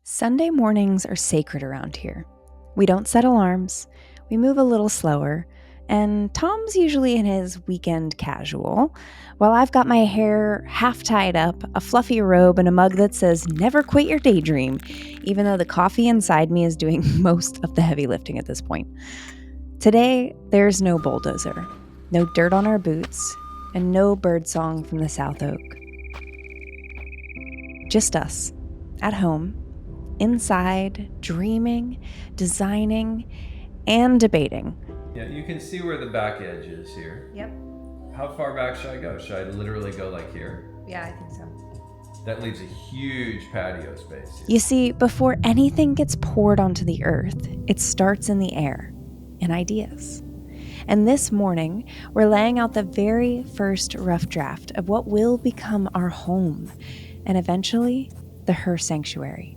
Sunday mornings are sacred around here. We don't set alarms, we move a little slower, and Tom's usually in his weekend casual, while I've got my hair half tied up, a fluffy robe, and a mug that says, "Never quit your daydream," even though the coffee inside me is doing most of the heavy lifting at this point. Today, there's no bulldozer, no dirt on our boots, and no birdsong from the South Oak. Just us, at home, inside, dreaming, designing, and debating. Yeah, you can see where the back edge is here. Yep. How far back should I go? Should I literally go like here? Yeah, I think so. That leaves a huge patio space here. You see, before anything gets poured onto the earth, it starts in the air, in ideas. And this morning, we're laying out the very first rough draft of what will become our home, and eventually, the Her Sanctuary.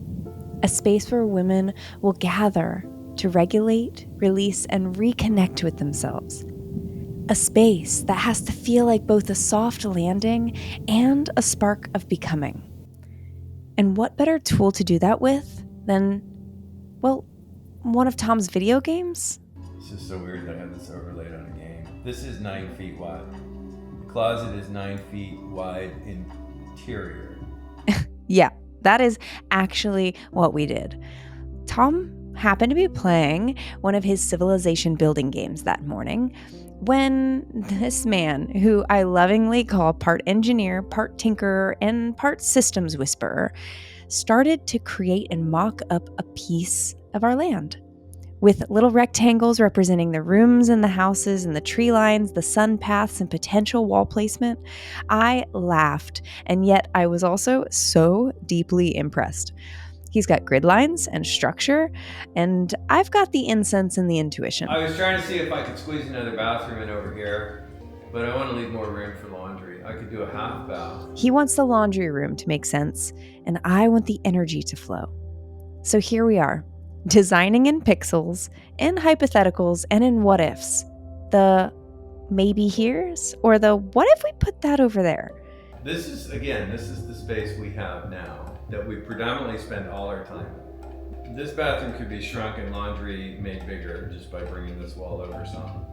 A space where women will gather to regulate, release, and reconnect with themselves. A space that has to feel like both a soft landing and a spark of becoming. And what better tool to do that with than, well, one of Tom's video games? It's just so weird that I have this overlaid on a game. This is 9 feet wide. The closet is 9 feet wide interior. Yeah, that is actually what we did. Tom happened to be playing one of his civilization building games that morning when this man, who I lovingly call part engineer, part tinkerer, and part systems whisperer, started to create and mock up a piece of our land. With little rectangles representing the rooms and the houses and the tree lines, the sun paths, and potential wall placement, I laughed, and yet I was also so deeply impressed. He's got grid lines and structure, and I've got the incense and the intuition. I was trying to see if I could squeeze another bathroom in over here, but I want to leave more room for laundry. I could do a half bath. He wants the laundry room to make sense, and I want the energy to flow. So here we are, designing in pixels, in hypotheticals, and in what ifs. The maybe here's, or the what if we put that over there? This is the space we have now that we predominantly spend all our time in. This bathroom could be shrunk and laundry made bigger just by bringing this wall over some.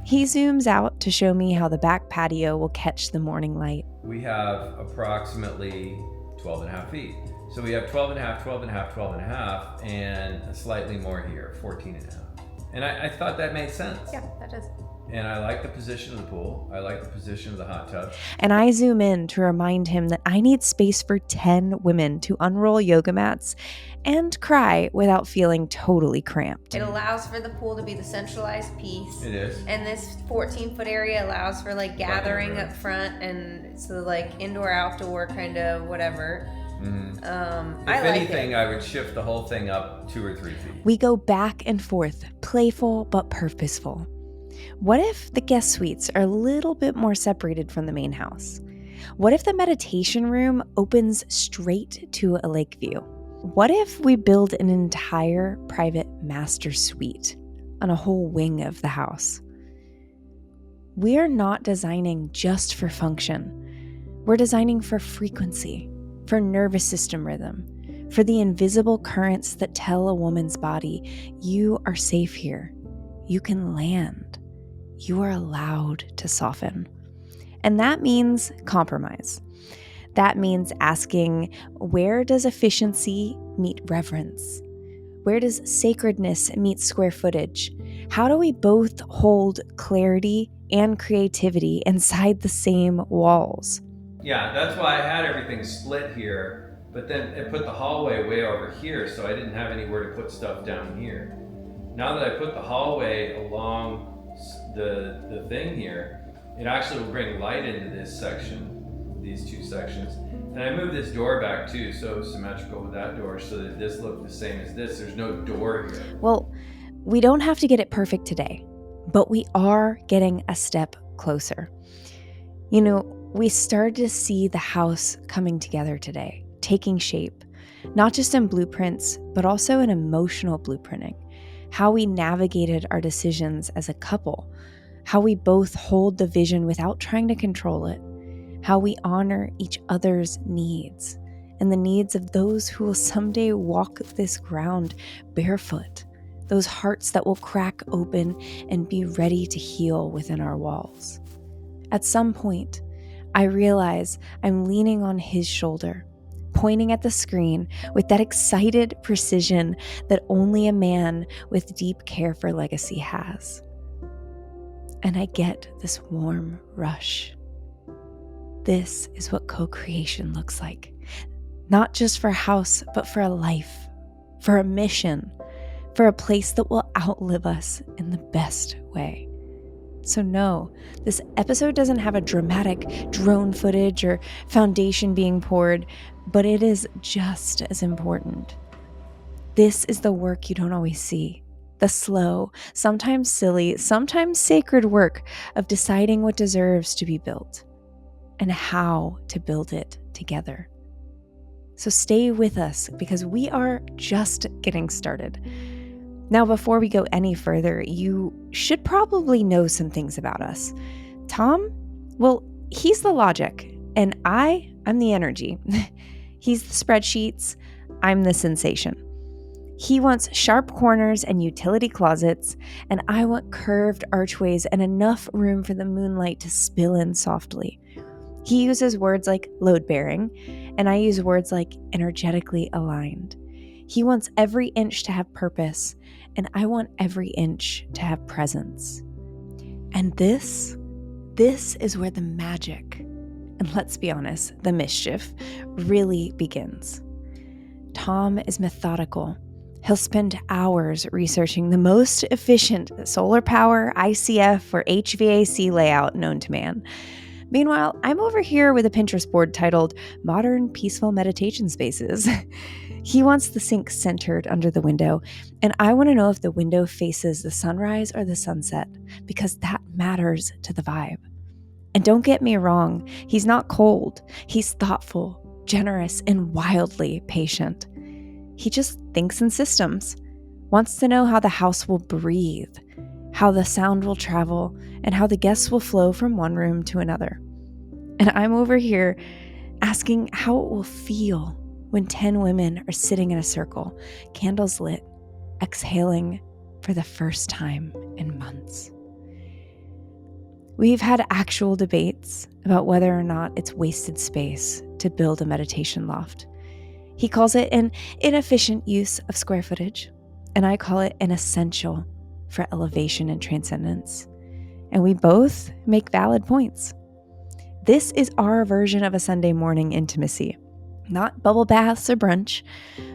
He zooms out to show me how the back patio will catch the morning light. We have approximately 12 and a half feet. So we have 12 and a half, 12 and a half, 12 and a half, and slightly more here, 14 and a half. And I thought that made sense. Yeah, that does. And I like the position of the pool. I like the position of the hot tub. And I zoom in to remind him that I need space for 10 women to unroll yoga mats and cry without feeling totally cramped. It allows for the pool to be the centralized piece. It is. And this 14-foot area allows for like gathering up front, and so like indoor, outdoor kind of whatever. Mm-hmm. I If like anything, it. I would shift the whole thing up 2 or 3 feet. We go back and forth, playful but purposeful. What if the guest suites are a little bit more separated from the main house? What if the meditation room opens straight to a lake view? What if we build an entire private master suite on a whole wing of the house? We are not designing just for function. We're designing for frequency, for nervous system rhythm, for the invisible currents that tell a woman's body, you are safe here. You can land. You are allowed to soften. And that means compromise. That means asking, where does efficiency meet reverence? Where does sacredness meet square footage? How do we both hold clarity and creativity inside the same walls? Yeah, that's why I had everything split here, but then it put the hallway way over here, so I didn't have anywhere to put stuff down here. Now that I put the hallway along the thing here, it actually will bring light into this section, these two sections. And I moved this door back too, so it was symmetrical with that door, so that this looked the same as this. There's no door here. Well, we don't have to get it perfect today, but we are getting a step closer. You know, we started to see the house coming together today, taking shape, not just in blueprints, but also in emotional blueprinting. How we navigated our decisions as a couple, how we both hold the vision without trying to control it, how we honor each other's needs, and the needs of those who will someday walk this ground barefoot, those hearts that will crack open and be ready to heal within our walls. At some point, I realize I'm leaning on his shoulder, pointing at the screen with that excited precision that only a man with deep care for legacy has. And I get this warm rush. This is what co-creation looks like. Not just for a house, but for a life, for a mission, for a place that will outlive us in the best way. So no, this episode doesn't have a dramatic drone footage or foundation being poured, but it is just as important. This is the work you don't always see. The slow, sometimes silly, sometimes sacred work of deciding what deserves to be built and how to build it together. So stay with us because we are just getting started. Now, before we go any further, you should probably know some things about us. Tom, well, he's the logic, and I'm the energy. He's the spreadsheets, I'm the sensation. He wants sharp corners and utility closets, and I want curved archways and enough room for the moonlight to spill in softly. He uses words like load-bearing, and I use words like energetically aligned. He wants every inch to have purpose, and I want every inch to have presence. And this is where the magic, and let's be honest, the mischief, really begins. Tom is methodical. He'll spend hours researching the most efficient solar power, ICF, or HVAC layout known to man. Meanwhile, I'm over here with a Pinterest board titled Modern Peaceful Meditation Spaces. He wants the sink centered under the window, and I want to know if the window faces the sunrise or the sunset, because that matters to the vibe. And don't get me wrong, he's not cold. He's thoughtful, generous, and wildly patient. He just thinks in systems, wants to know how the house will breathe, how the sound will travel, and how the guests will flow from one room to another. And I'm over here asking how it will feel when 10 women are sitting in a circle, candles lit, exhaling for the first time in months. We've had actual debates about whether or not it's wasted space to build a meditation loft. He calls it an inefficient use of square footage, and I call it an essential for elevation and transcendence. And we both make valid points. This is our version of a Sunday morning intimacy. Not bubble baths or brunch,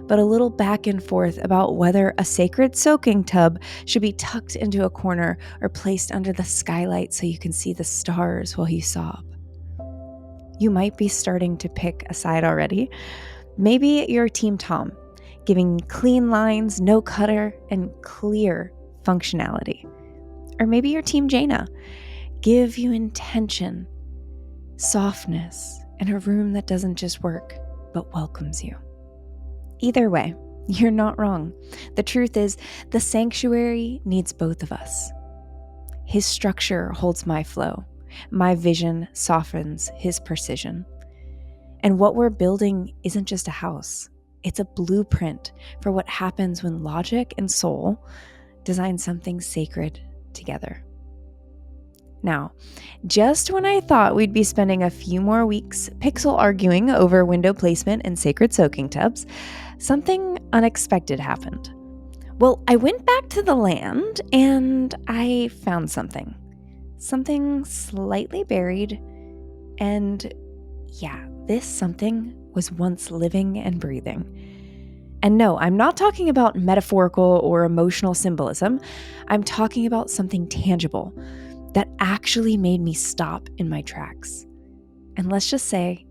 but a little back and forth about whether a sacred soaking tub should be tucked into a corner or placed under the skylight so you can see the stars while you sob. You might be starting to pick a side already. Maybe you're Team Tom, giving clean lines, no clutter, and clear functionality. Or maybe you're Team Jayna, give you intention, softness, and a room that doesn't just work, but welcomes you. Either way, you're not wrong. The truth is, the sanctuary needs both of us. His structure holds my flow. My vision softens his precision. And what we're building isn't just a house. It's a blueprint for what happens when logic and soul design something sacred together. Now, just when I thought we'd be spending a few more weeks pixel arguing over window placement and sacred soaking tubs, something unexpected happened. Well, I went back to the land and I found something slightly buried, and yeah, this something was once living and breathing. And no, I'm not talking about metaphorical or emotional symbolism. I'm talking about something tangible that actually made me stop in my tracks. And let's just say,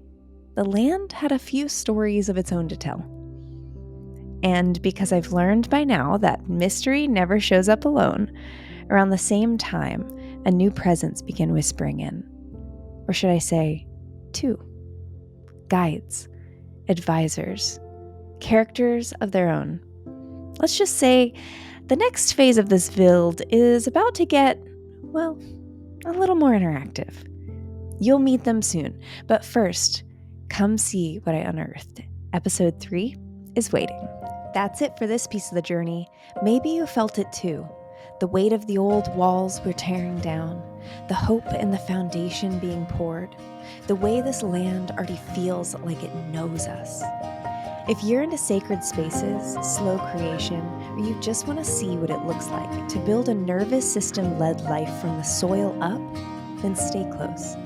the land had a few stories of its own to tell. And because I've learned by now that mystery never shows up alone, around the same time, a new presence began whispering in. Or should I say, two. Guides, advisors, characters of their own. Let's just say the next phase of this build is about to get, well, a little more interactive. You'll meet them soon, but first, come see what I unearthed Episode 3 is waiting. That's it for this piece of the journey. Maybe you felt it too. The weight of the old walls we're tearing down, the hope in the foundation being poured, the way this land already feels like it knows us. If you're into sacred spaces, slow creation, or you just want to see what it looks like to build a nervous system-led life from the soil up, then stay close.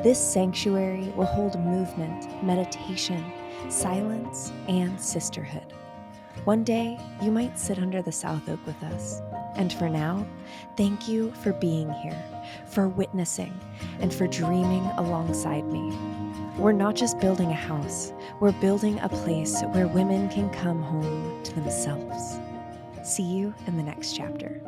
This sanctuary will hold movement, meditation, silence, and sisterhood. One day, you might sit under the South Oak with us. And for now, thank you for being here, for witnessing, and for dreaming alongside me. We're not just building a house, we're building a place where women can come home to themselves. See you in the next chapter.